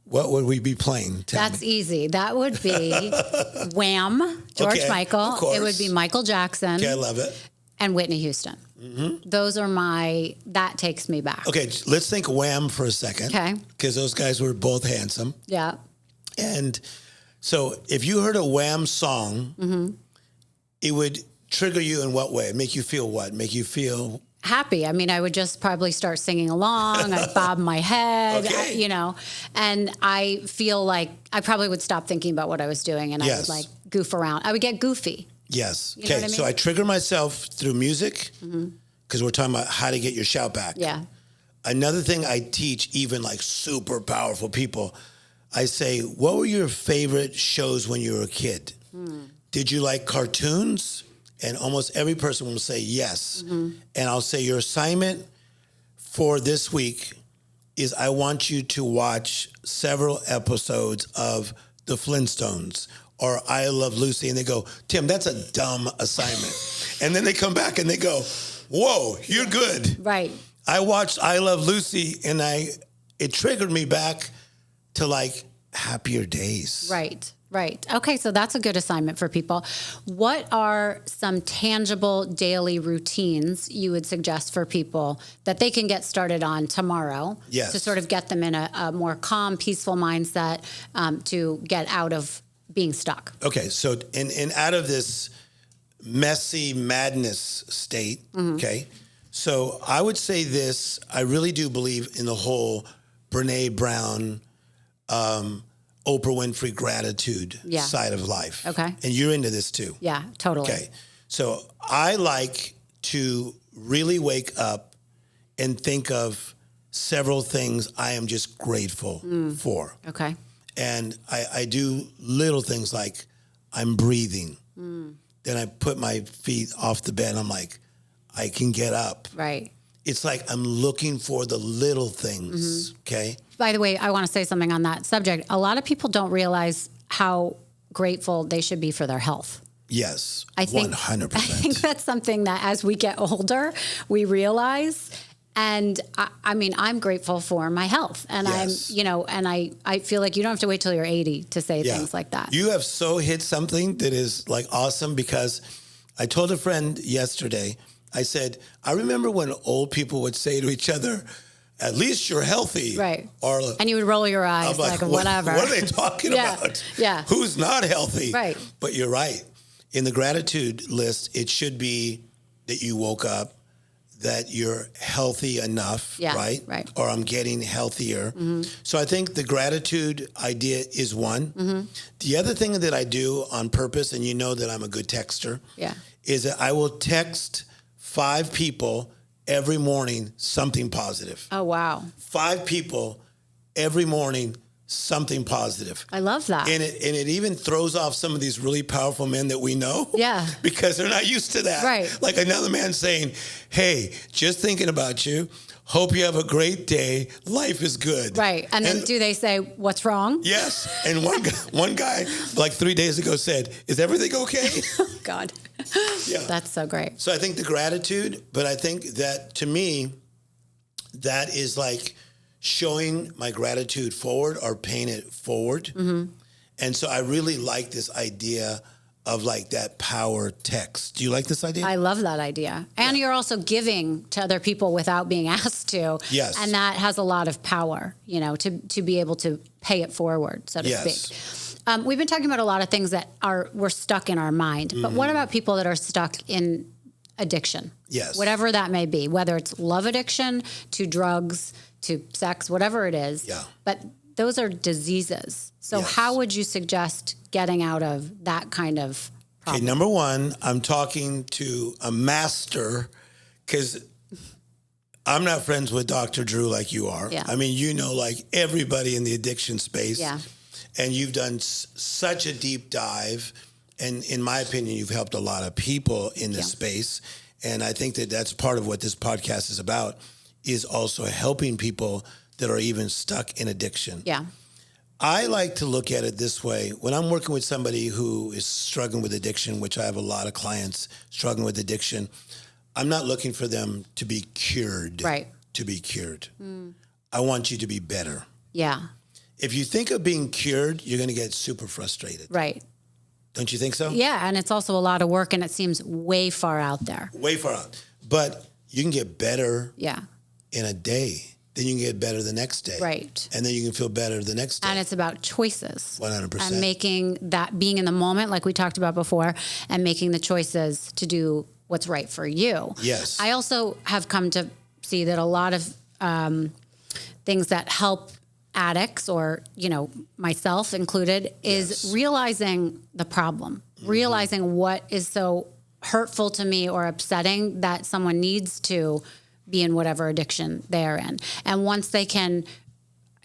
what would we be playing? That's easy. That would be Wham, George Michael. Of course. It would be Michael Jackson. Okay, I love it. And Whitney Houston. Those are that takes me back. Okay, let's think Wham for a second. Okay. Because those guys were both handsome. Yeah. And so if you heard a Wham song, it would trigger you in what way? Make you feel what? Make you feel happy. I mean, I would just probably start singing along. I'd bob my head, and I feel like I probably would stop thinking about what I was doing and I would like goof around. I would get goofy. Yes. You know what I mean? So I trigger myself through music because we're talking about how to get your shout back. Yeah. Another thing I teach even like super powerful people, I say, what were your favorite shows when you were a kid? Did you like cartoons? And almost every person will say yes. And I'll say your assignment for this week is I want you to watch several episodes of The Flintstones or I Love Lucy. And they go, Tim, that's a dumb assignment. And then they come back and they go, whoa, you're good. Right. I watched I Love Lucy and it triggered me back to like happier days. Right. Right. Okay, so that's a good assignment for people. What are some tangible daily routines you would suggest for people that they can get started on tomorrow to sort of get them in a more calm, peaceful mindset to get out of being stuck? Okay, so in out of this messy madness state, okay, so I would say this, I really do believe in the whole Brene Brown, Oprah Winfrey gratitude side of life. Okay. And you're into this too. Yeah, totally. Okay. So I like to really wake up and think of several things I am just grateful for. Okay. And I do little things like I'm breathing. Then I put my feet off the bed and I'm like, I can get up. Right. It's like I'm looking for the little things, okay? By the way, I want to say something on that subject. A lot of people don't realize how grateful they should be for their health. Yes, I think 100%. I think that's something that as we get older, we realize. And I mean, I'm grateful for my health. And I'm, and I feel like you don't have to wait till you're 80 to say things like that. You have so hit something that is like awesome because I told a friend yesterday, I said, I remember when old people would say to each other, at least you're healthy. Right. Or, and you would roll your eyes like whatever. What are they talking about? Yeah. Who's not healthy? Right. But you're right. In the gratitude list, it should be that you woke up, that you're healthy enough, right? Right. Or I'm getting healthier. So I think the gratitude idea is one. The other thing that I do on purpose, and you know that I'm a good texter, is that I will text 5 people every morning something positive. Oh, wow. 5 people every morning something positive. I love that. And it even throws off some of these really powerful men that we know. Yeah. Because they're not used to that. Right. Like another man saying, hey, just thinking about you. Hope you have a great day. Life is good. Right. And then do they say, what's wrong? Yes. And one guy like 3 days ago said, is everything okay? Oh, God. Yeah. That's so great. So I think the gratitude, but I think that to me, that is like showing my gratitude forward or paying it forward. And so I really like this idea of like that power text. Do you like this idea? I love that idea. And you're also giving to other people without being asked to. Yes. And that has a lot of power, you know, to be able to pay it forward, so to speak. We've been talking about a lot of things that we're stuck in our mind. But what about people that are stuck in addiction? Yes. Whatever that may be, whether it's love addiction to drugs, to sex, whatever it is. Yeah. But those are diseases. So how would you suggest getting out of that kind of problem? Okay, number one, I'm talking to a master, because I'm not friends with Dr. Drew like you are. Yeah. I mean, you know, like everybody in the addiction space. Yeah. And you've done such a deep dive. And in my opinion, you've helped a lot of people in this space. And I think that that's part of what this podcast is about, is also helping people that are even stuck in addiction. Yeah. I like to look at it this way. When I'm working with somebody who is struggling with addiction, which I have a lot of clients struggling with addiction, I'm not looking for them to be cured. Right. To be cured. I want you to be better. Yeah. If you think of being cured, you're going to get super frustrated. Right. Don't you think so? Yeah, and it's also a lot of work, and it seems way far out there. Way far out. But you can get better in a day. Then you can get better the next day. Right. And then you can feel better the next day. And it's about choices. 100%. And making that, being in the moment, like we talked about before, and making the choices to do what's right for you. Yes. I also have come to see that a lot of things that help addicts, or, you know, myself included, is realizing the problem, realizing what is so hurtful to me or upsetting that someone needs to be in whatever addiction they're in. And once they can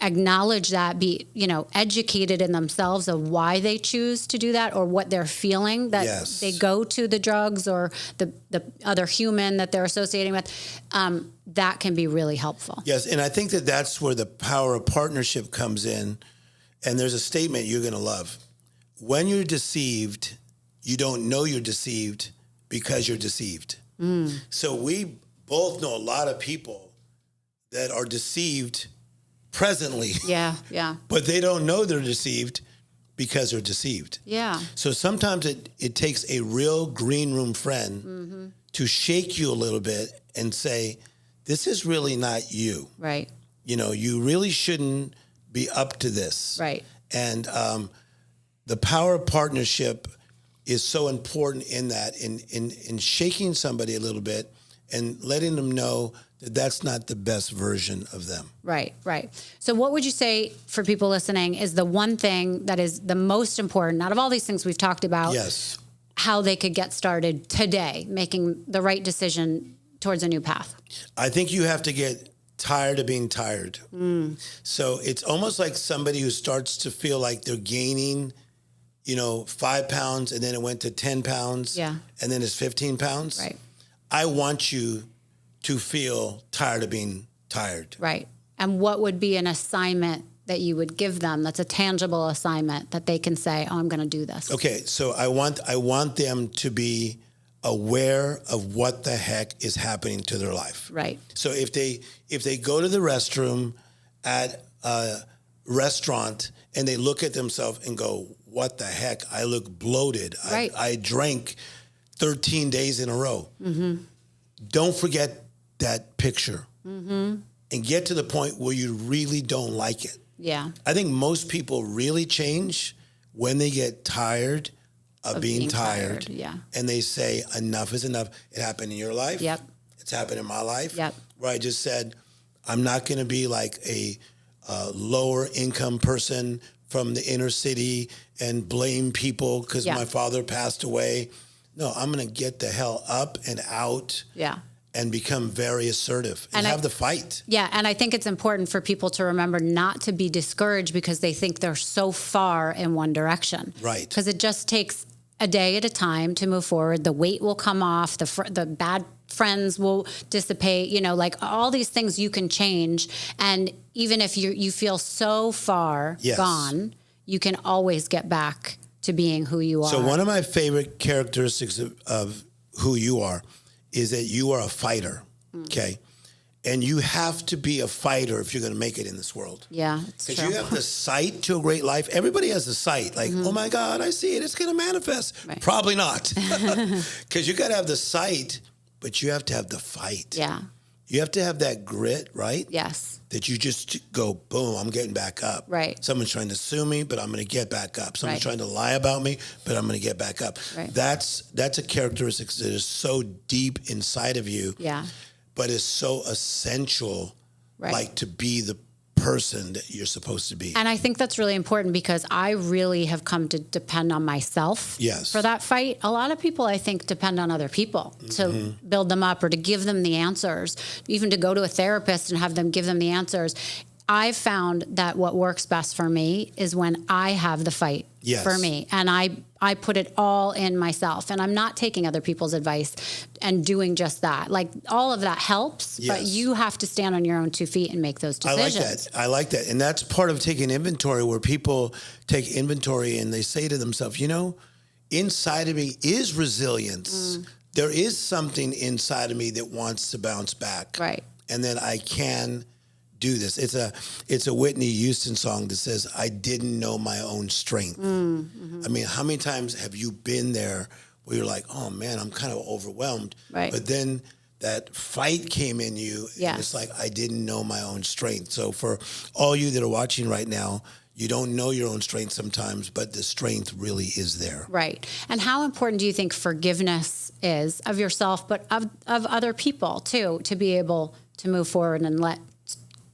acknowledge that, be, you know, educated in themselves of why they choose to do that, or what they're feeling that they go to the drugs or the other human that they're associating with, that can be really helpful. Yes, and I think that that's where the power of partnership comes in. And there's a statement you're going to love. When you're deceived, you don't know you're deceived because you're deceived. So we both know a lot of people that are deceived presently. Yeah, yeah. But they don't know they're deceived because they're deceived. Yeah. So sometimes it takes a real green room friend to shake you a little bit and say, this is really not you. Right. You know, you really shouldn't be up to this. Right. And the power of partnership is so important in that, in shaking somebody a little bit and letting them know that that's not the best version of them. Right, right. So what would you say, for people listening, is the one thing that is the most important out of all these things we've talked about, how they could get started today, making the right decision towards a new path? I think you have to get tired of being tired. So it's almost like somebody who starts to feel like they're gaining, 5 pounds, and then it went to 10 pounds, and then it's 15 pounds. Right. I want you to feel tired of being tired. Right. And what would be an assignment that you would give them that's a tangible assignment that they can say, oh, I'm going to do this? Okay, so I want them to be aware of what the heck is happening to their life. Right. So if they go to the restroom at a restaurant and they look at themselves and go, what the heck, I look bloated. Right. I drank 13 days in a row. Don't forget that picture and get to the point where you really don't like it. Yeah. I think most people really change when they get tired of being tired. Yeah. And they say, enough is enough. It happened in your life. Yep. It's happened in my life. Yep. Where I just said, I'm not going to be like a lower income person from the inner city and blame people because my father passed away. No, I'm going to get the hell up and out. Yeah. And become very assertive and have the fight. Yeah, and I think it's important for people to remember not to be discouraged because they think they're so far in one direction. Right. Because it just takes a day at a time to move forward. The weight will come off. The bad friends will dissipate. Like all these things you can change. And even if you feel so far gone, you can always get back to being who you are. So one of my favorite characteristics of who you are is that you are a fighter, okay? And you have to be a fighter if you're going to make it in this world. Yeah, it's true. Because you have the sight to a great life. Everybody has a sight. Like, oh my God, I see it. It's going to manifest. Right. Probably not. Because you got to have the sight, but you have to have the fight. Yeah. You have to have that grit, right? Yes. That you just go, boom, I'm getting back up. Right. Someone's trying to sue me, but I'm going to get back up. Someone's trying to lie about me, but I'm going to get back up. Right. That's a characteristic that is so deep inside of you. Yeah. But is so essential, like to be the person that you're supposed to be. And I think that's really important because I really have come to depend on myself for that fight. A lot of people, I think, depend on other people to build them up or to give them the answers, even to go to a therapist and have them give them the answers. I've found that what works best for me is when I have the fight for me. And I put it all in myself. And I'm not taking other people's advice and doing just that. Like, all of that helps, but you have to stand on your own 2 feet and make those decisions. I like that. And that's part of taking inventory, where people take inventory and they say to themselves, you know, inside of me is resilience. There is something inside of me that wants to bounce back. Right. And then I can do this. It's a Whitney Houston song that says, I didn't know my own strength. I mean, how many times have you been there where you're like, oh man, I'm kind of overwhelmed. Right. But then that fight came in you. And it's like, I didn't know my own strength. So for all you that are watching right now, you don't know your own strength sometimes, but the strength really is there. Right. And how important do you think forgiveness is of yourself, but of other people too, to be able to move forward and let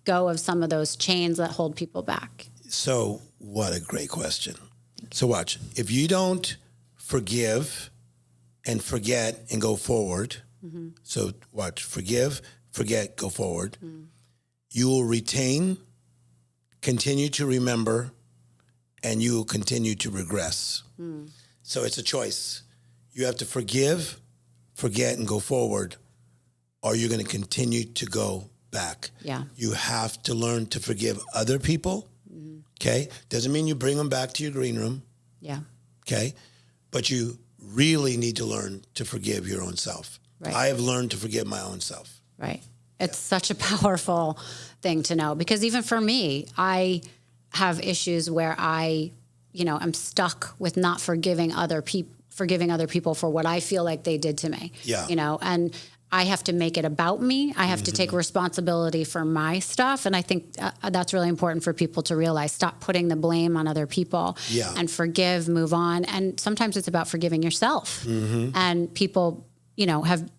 go of some of those chains that hold people back? So what a great question. So watch, if you don't forgive and forget and go forward, so watch, forgive, forget, go forward, you will retain, continue to remember, and you will continue to regress. So it's a choice. You have to forgive, forget, and go forward, or you're going to continue to go back. Yeah. You have to learn to forgive other people. Okay. Doesn't mean you bring them back to your green room. Yeah. Okay. But you really need to learn to forgive your own self. Right. I have learned to forgive my own self. Right. It's such a powerful thing to know, because even for me, I have issues where I, I'm stuck with not forgiving other people for what I feel like they did to me. Yeah. And I have to make it about me. I have to take responsibility for my stuff. And I think that's really important for people to realize. Stop putting the blame on other people and forgive, move on. And sometimes it's about forgiving yourself. And people, have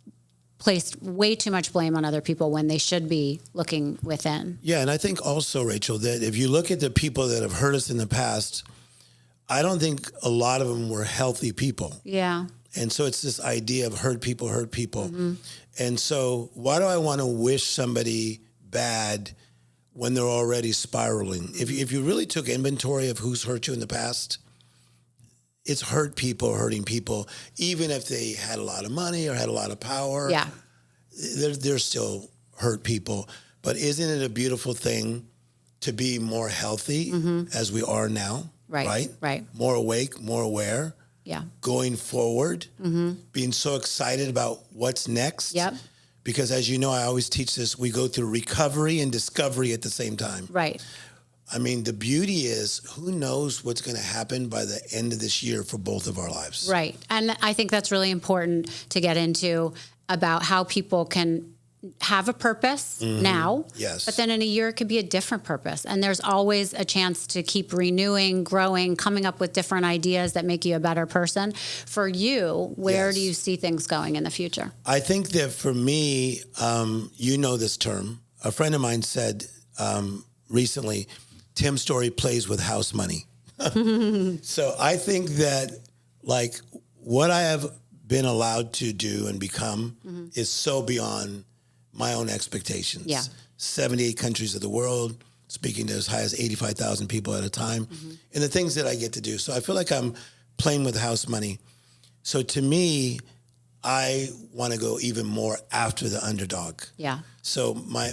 placed way too much blame on other people when they should be looking within. Yeah. And I think also, Rachel, that if you look at the people that have hurt us in the past, I don't think a lot of them were healthy people. Yeah. And so it's this idea of hurt people. And so why do I want to wish somebody bad when they're already spiraling? If you really took inventory of who's hurt you in the past, it's hurting people, even if they had a lot of money or had a lot of power. Yeah. They're still hurt people. But isn't it a beautiful thing to be more healthy as we are now? Right. More awake, more aware. Yeah. Going forward, being so excited about what's next. Yep. Because as you know, I always teach this, we go through recovery and discovery at the same time. Right. I mean, the beauty is, who knows what's going to happen by the end of this year for both of our lives. Right. And I think that's really important to get into, about how people can have a purpose now, but then in a year it could be a different purpose. And there's always a chance to keep renewing, growing, coming up with different ideas that make you a better person. For you, where do you see things going in the future? I think that for me, you know this term. A friend of mine said recently, Tim Storey plays with house money. So I think that, like, what I have been allowed to do and become is so beyond my own expectations. Yeah. 78 countries of the world, speaking to as high as 85,000 people at a time, and the things that I get to do. So I feel like I'm playing with house money. So to me, I want to go even more after the underdog. Yeah. So my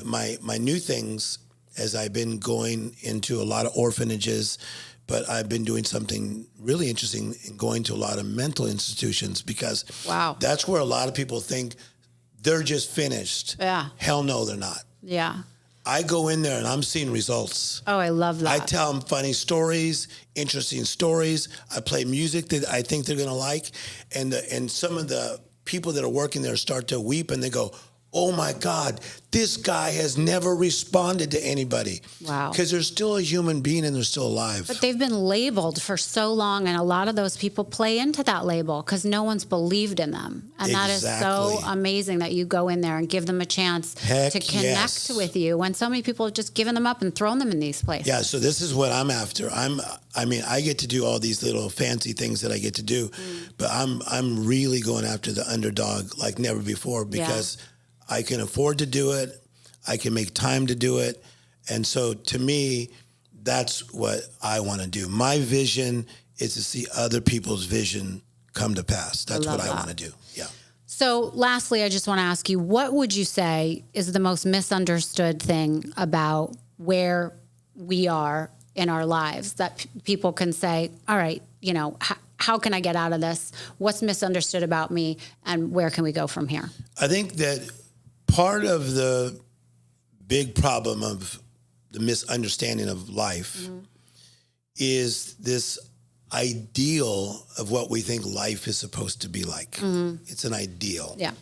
new things, as I've been going into a lot of orphanages, but I've been doing something really interesting in going to a lot of mental institutions, because that's where a lot of people think they're just finished. Yeah. Hell no, they're not. Yeah. I go in there and I'm seeing results. Oh, I love that. I tell them funny stories, interesting stories. I play music that I think they're going to like. And some of the people that are working there start to weep and they go, oh my God, this guy has never responded to anybody. Wow. Because they're still a human being and they're still alive. But they've been labeled for so long, and a lot of those people play into that label because no one's believed in them. And that is so amazing that you go in there and give them a chance to connect with you when so many people have just given them up and thrown them in these places. Yeah, so this is what I'm after. I get to do all these little fancy things that I get to do, but I'm really going after the underdog like never before because I can afford to do it. I can make time to do it. And so to me, that's what I want to do. My vision is to see other people's vision come to pass. That's what I want to do. Yeah. So lastly, I just want to ask you, what would you say is the most misunderstood thing about where we are in our lives that people can say, all right, you know, how can I get out of this? What's misunderstood about me? And where can we go from here? I think that part of the big problem of the misunderstanding of life is this ideal of what we think life is supposed to be like. It's an ideal. Yeah.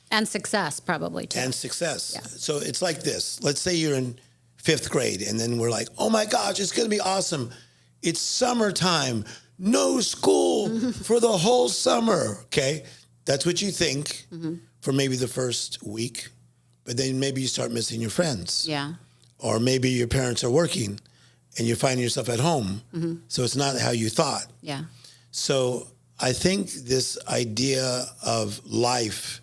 And success probably too. And success. Yeah. So it's like this. Let's say you're in 5th grade and then we're like, oh my gosh, it's going to be awesome. It's summertime. No school for the whole summer. Okay. That's what you think for maybe the first week. But then maybe you start missing your friends. Yeah. Or maybe your parents are working and you're finding yourself at home. So it's not how you thought. Yeah. So I think this idea of life,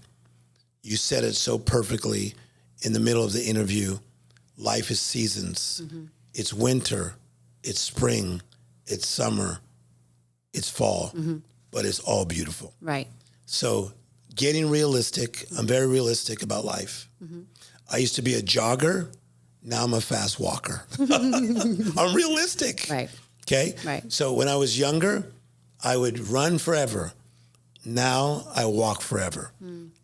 you said it so perfectly in the middle of the interview. Life is seasons. It's winter. It's spring. It's summer. It's fall. But it's all beautiful. Right. So getting realistic. I'm very realistic about life. I used to be a jogger. Now I'm a fast walker. I'm realistic. Right. Okay? Right. So when I was younger, I would run forever. Now I walk forever.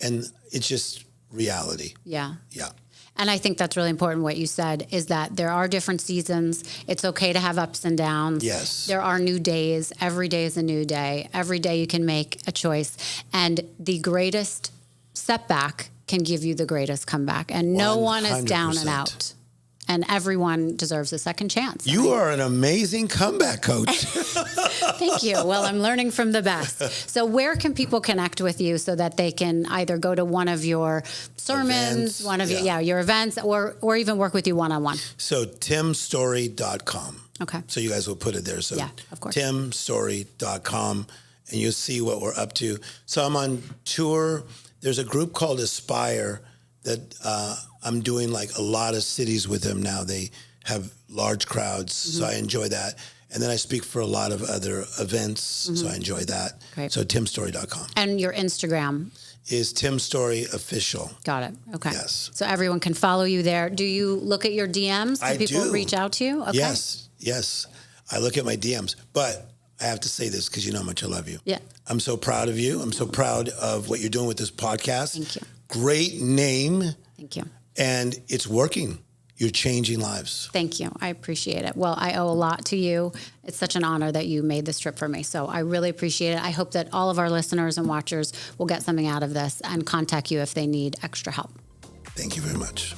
And it's just reality. Yeah. Yeah. And I think that's really important what you said is that there are different seasons. It's okay to have ups and downs. Yes. There are new days. Every day is a new day. Every day you can make a choice. And the greatest setback can give you the greatest comeback. And no 100%. One is down and out. And everyone deserves a second chance. You are an amazing comeback coach. Thank you. Well, I'm learning from the best. So where can people connect with you so that they can either go to one of your sermons, one of your events, or even work with you one-on-one? So timstorey.com. Okay. So you guys will put it there. So yeah, of course. timstorey.com, and you'll see what we're up to. So I'm on tour. There's a group called Aspire that I'm doing like a lot of cities with them now. They have large crowds, so I enjoy that. And then I speak for a lot of other events, so I enjoy that. Great. So timstorey.com. And your Instagram? Is Tim Storey Official. Got it. Okay. Yes. So everyone can follow you there. Do you look at your DMs? I people do. Reach out to you? Okay. Yes. I look at my DMs. But I have to say this because you know how much I love you. Yeah. I'm so proud of you. I'm so proud of what you're doing with this podcast. Thank you. Great name. Thank you. And it's working. You're changing lives. Thank you. I appreciate it. Well, I owe a lot to you. It's such an honor that you made this trip for me. So I really appreciate it. I hope that all of our listeners and watchers will get something out of this and contact you if they need extra help. Thank you very much.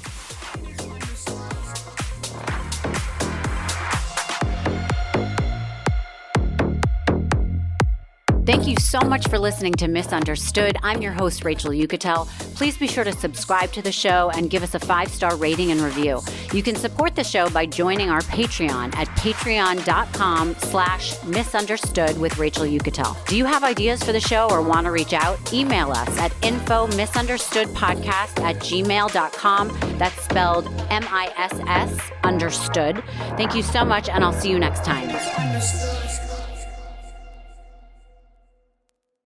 Thank you so much for listening to Misunderstood. I'm your host, Rachel Yucatel. Please be sure to subscribe to the show and give us a 5-star rating and review. You can support the show by joining our Patreon at patreon.com/misunderstood with Rachel Yucatel. Do you have ideas for the show or want to reach out? Email us at info misunderstoodpodcast@gmail.com. That's spelled MISS understood. Thank you so much, and I'll see you next time.